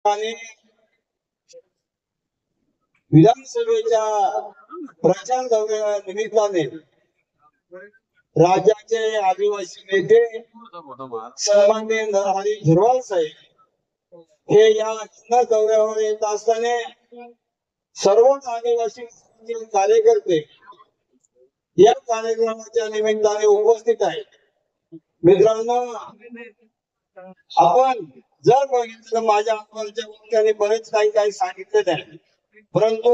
आणि विधानसभेच्या प्रचार दौऱ्या निमित्ताने राज्याचे आदिवासी नेते सन्माननीय नरहरी झिरवाळ साहेब हे या दौऱ्यावर येत असताना सर्व आदिवासी कार्यकर्ते या कार्यक्रमाच्या निमित्ताने उपस्थित आहेत। मित्रांनो, आपण जर बघितलं माझ्या अकबरच्या वक्त्याने बरेच काही सांगितलेलं आहे, परंतु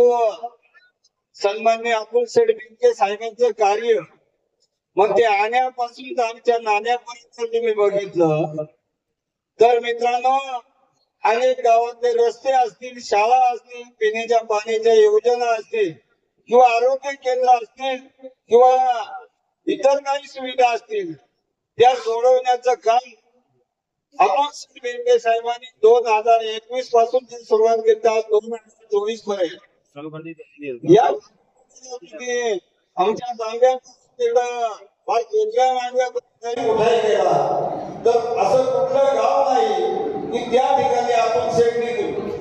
सन्माननीय अतुल शेठ बेनके साहेबांचं कार्य मग ते आण्यापासून आमच्या नाण्यापर्यंत तुम्ही बघितलं तर मित्रांनो, अनेक गावातले रस्ते असतील, शाळा असतील, पिण्याच्या पाण्याच्या योजना असतील किंवा आरोग्य केंद्र असतील किंवा इतर काही सुविधा असतील त्या सोडवण्याचं काम अतुल शेठ बेनके साहेबांनी 2021 पासून जी सुरुवात केली 2024 पर्यंत या आमच्या जांभ्या उठाय केला तर असं कुठलं गाव नाही की त्या ठिकाणी अतुल शेठनी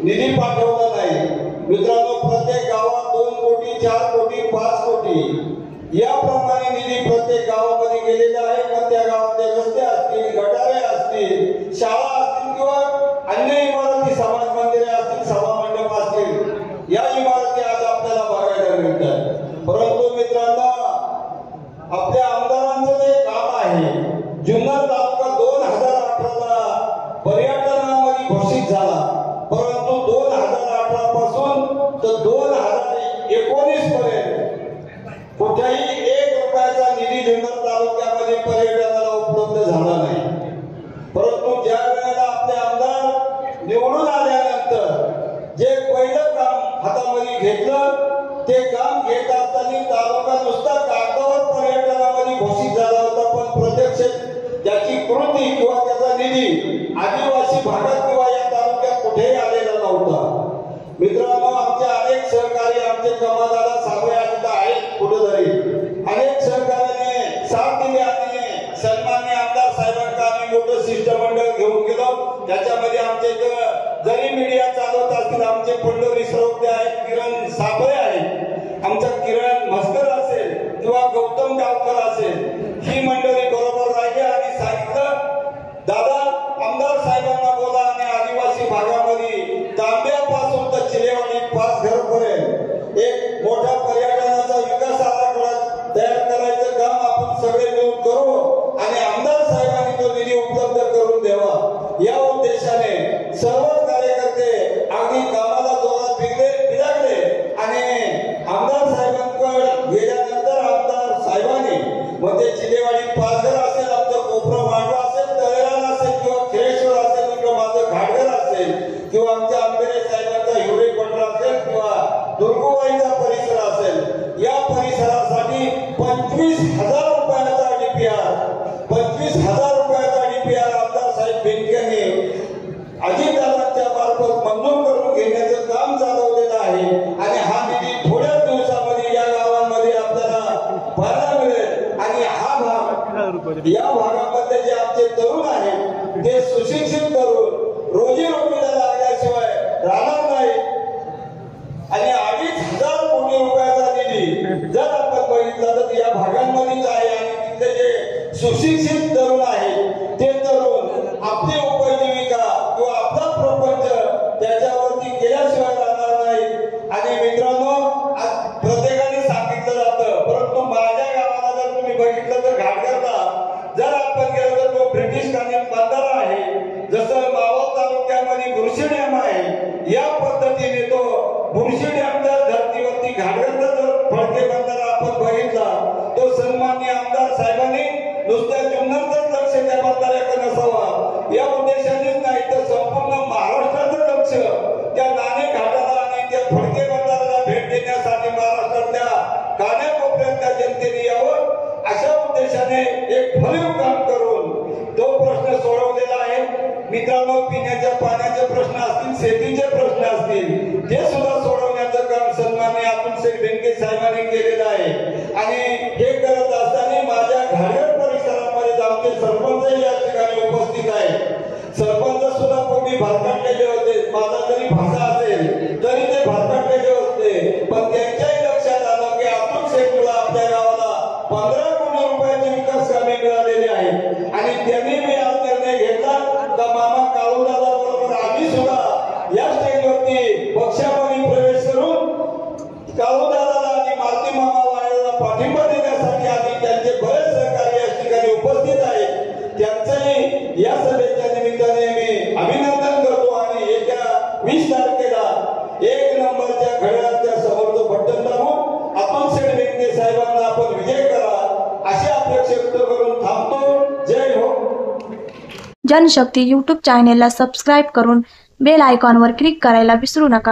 निधी पाठवला नाही। मित्रांनो, प्रत्येक गावात 2 कोटी 4 कोटी 5 कोटी याप्रमाणे निधी प्रत्येक गावामध्ये गेलेला आहे। पण त्या गावातले रस्ते असतील, गटारे असतील, शाळा असतील किंवा अन्य इमारती, समाज मंदिरे असतील, सभा मंडप असतील, या इमारती आज आपल्याला बघायला मिळतात। परंतु मित्रांनो, आपल्या आमदारांचं जे काम आहे, जुन्नर तालुका 2018 ला पर्यटनामध्ये घोषित झाला, परंतु 2018 पासून तर 2019 पर्यंत कुठेही 1 रुपयाचा निधी जुन्नर तालुक्यामध्ये पर्यटनाला उपलब्ध झाला नाही। परंतु ज्या वेळेला आपले आमदार निवडून आल्यानंतर जे पहिलं काम हातामध्ये घेतलं ते काम घेत असताना तालुका नुसता कागदावर पर्यटनामध्ये घोषित झाला होता, पण प्रत्यक्ष त्याची कृती किंवा त्याचा निधी आदिवासी भागात किंवा या तालुक्यात कुठेही आलेला नव्हता। मित्रांनो, आमचे अनेक सहकारी, आमचे कमादाला सावळे आहेत कुठेतरी, अनेक सहकार्याने साथ दिली आणि सन्माननीय आमदार साहेबांना आम्ही मोठं शिष्टमंडळ घेऊन गेलो। त्याच्यामध्ये आमचे जरी मीडिया चालवत असतील आमचे फडणवीस रौते आहेत, किरण साबळे आहेत, आमचा किरण मस्कर असेल किंवा गौतम गावकर असेल, ही मंडळी बरोबर राहिली आणि सांगितलं, दादा आमदार साहेबांना बोला आणि आदिवासी भागामध्ये तांब्यापासून तर चिलेवाडी 5 घरपर्यंत एक मोठा पर्यटनाचा विकास आराखडा तयार करायचं काम आपण सगळे मिळून करू आणि आमदार साहेबांनी तो निधी उपलब्ध करून द्यावा। या उद्देशाने सर्व कार्यकर्ते अगदी कामाला जोरात बिरागले आणि आमदार साहेबांकडे गेल्यानंतर आमदार साहेबांनी मग ते चिलेवाडी 5 घर असेल, आमचं कोपरा मांडवा असेल, तळेरान असेल किंवा खेळेश्वर असेल किंवा माझं घाटघर असेल किंवा आमच्या आंबेरे साहेबांचा हिवरे पटरा असेल किंवा दुर्गुवाईचा परिसर असेल, या परिसरासाठी 25,000 रुपयाचा डीपीआर 25,000 रुपयाचा डीपीआर आमदार साहेब बेनकेंनी अजितदादांच्या मार्फत मंजूर करून घेण्याचं काम चालवलेलं आहे आणि हा निधी थोड्याच दिवसामध्ये या गावांमध्ये आपल्याला पाहायला मिळेल। आणि हा भाग, या भागामध्ये जे आमचे तरुण आहेत ते सुशिक्षित तरुण रोजीरोटीला लागल्याशिवाय राहणार नाही आणि 2,500 कोटी रुपयाचा निधी जर आपण बघितला तर या भागांमध्येच आहे आणि तिथले जे सुशिक्षित तरुण आहेत ते तरुण आपली उपजीविका किंवा आपला प्रपंच त्याच्यावरती केल्याशिवाय राहणार नाही। आणि मित्रांनो, प्रत्येकाने सांगितलं जातं, परंतु माझ्या गावाला जर तुम्ही बघितलं तर घाटघरला जर आपण गेलो तर तो ब्रिटिश कालीन बंधारा आहे, जसं मावळ तालुक्यामध्ये बुरशी डॅम आहे, या पद्धतीने तो बुरशी डॅमच्या धर्तीवरती घाटघरचा जर फडके बंधारा आपण बघितला तो सन्माननीय आमदार साहेबांनी नुसत्या जुन्नरच लक्ष त्या बंधाऱ्याकडे नसावा या उद्देशानेच नाही तर संपूर्ण महाराष्ट्राचं लक्ष त्या नाणे घाटाला आणि त्या फडके बंधाऱ्याला भेट देण्यासाठी महाराष्ट्रातल्या कानाकोपऱ्यातल्या जनतेने यावं अशा उद्देशाने एक भरीव काम करून तो प्रश्न सोडवलेला आहे। मित्रांनो, पिण्याच्या पाण्याचे प्रश्न असतील, शेतीचे प्रश्न असतील, ते सुद्धा सोडवण्याचं काम सन्माननीय अतुल शेठ बेनके साहेबांनी केलेलं आहे आणि हे करत असताना माझ्या घाटघर परिसरामध्ये आमचे सरपंच या ठिकाणी उपस्थित आहेत। सरपंच सुद्धा पूर्वी भारतातले होते, माझा जरी भाषा असेल तरी ते भरकटलेले होते, पण त्यांच्याही लक्षात आलं की अतुल शेठला आपल्या गावाला 15 कोटी रुपयाची विकास कामे मिळालेली आहेत आणि त्यांनी मी आज निर्णय घेतला तर मामा काळूदादा बरोबर आम्ही सुद्धा या स्टेजवरती पक्षामध्ये प्रवेश करून काळूदादाला आणि मालती मामा वाळेला पाठिंबा देण्यासाठी आम्ही त्यांचे बरेच सहकारी या ठिकाणी उपस्थित आहेत, त्यांचंही या सभेच्या निमित्ताने मी अभिनंदन करतो आणि येत्या 20 तारखेला 1 नंबरच्या घड्याळाच्या समोरचं बटन दाबून अतुल शेठ बेनके साहेबांना आपण विजय करा अशी अपेक्षा व्यक्त करून थांबतो. जय हो. जनशक्ती यूट्यूब चॅनेलला सबस्क्राईब करून बेल आयकॉनवर क्लिक करायला विसरू नका.